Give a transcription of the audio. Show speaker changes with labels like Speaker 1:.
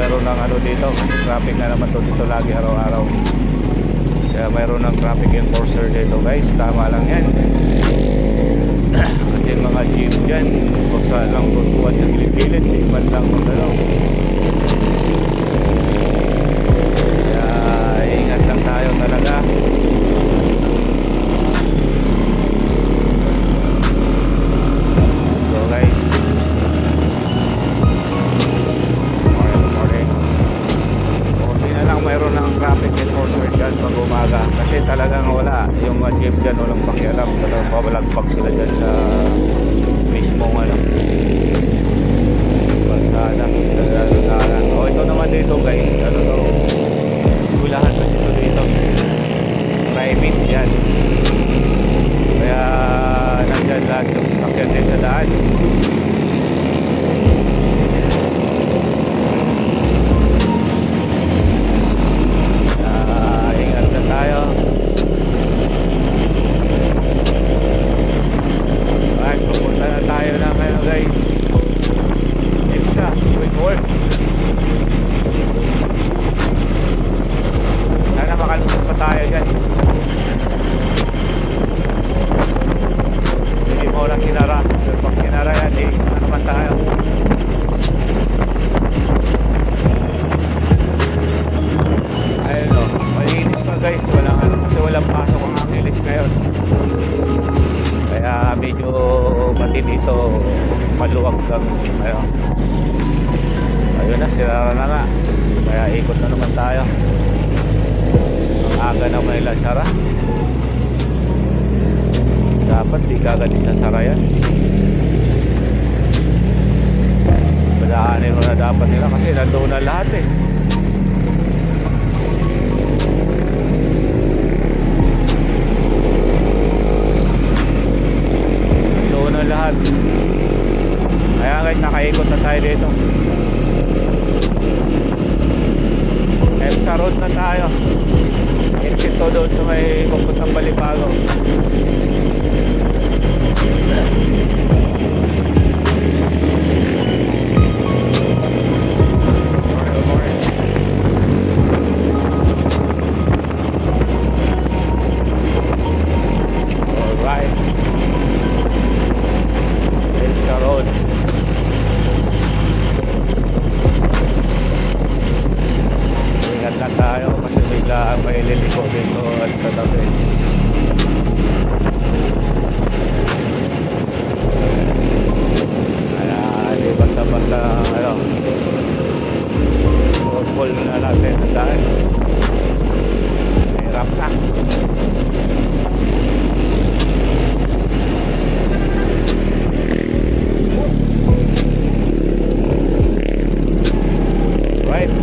Speaker 1: mayroon ng ano dito, kasi traffic na naman to dito lagi araw-araw. Kaya mayroon ng traffic enforcer dito guys. Tama lang yan. Kasi mga jeep dyan, kung saan lang tutuan sa gilid-gilid, di man lang magalaw. Kaya ingat lang tayo talaga. So guys, morning. Okay na lang mayroon ng traffic enforcer dyan pag umaga. Kasi talagang wala. Yung mga jeep dyan walang pakialam. Talagang pabalagpag sila dyan sa mismong ano, kalsada. O ito naman dito guys, ano to, eskwelahan kasi ito dito, private yan. Kaya nandyan lahat yung sasakyan din sa daan. Ingat na tayo. Alright, pupunta na tayo na ngayon guys. EDSA, Whitworth. Sana makalusot pa tayo dyan. Hindi mo lang sinara. Pero pag sinara yan, ano naman tayo. Ayun o, malinis pa guys. Walang ano, kasi walang pasok ang Angeles ngayon. Kaya medyo pati dito maluwag lang. Ayun na, sirara na nga. Kaya ikot na naman tayo. Ang aga na Manila sara. Dapat di kagad isasara yan. Padaanin mo na dapat nila kasi nandoon na lahat eh. Nandoon na lahat. Kaya guys, nakaikot na tayo dito. EDSA Road na tayo. Exit to doon sa may papuntang Balibago. Alright, EDSA Road. Ingat lang tayo kasi bigla may liliko dito at katabi. Kaya di basta-basta ano, roll na natin ang daan. Hirap na. Right.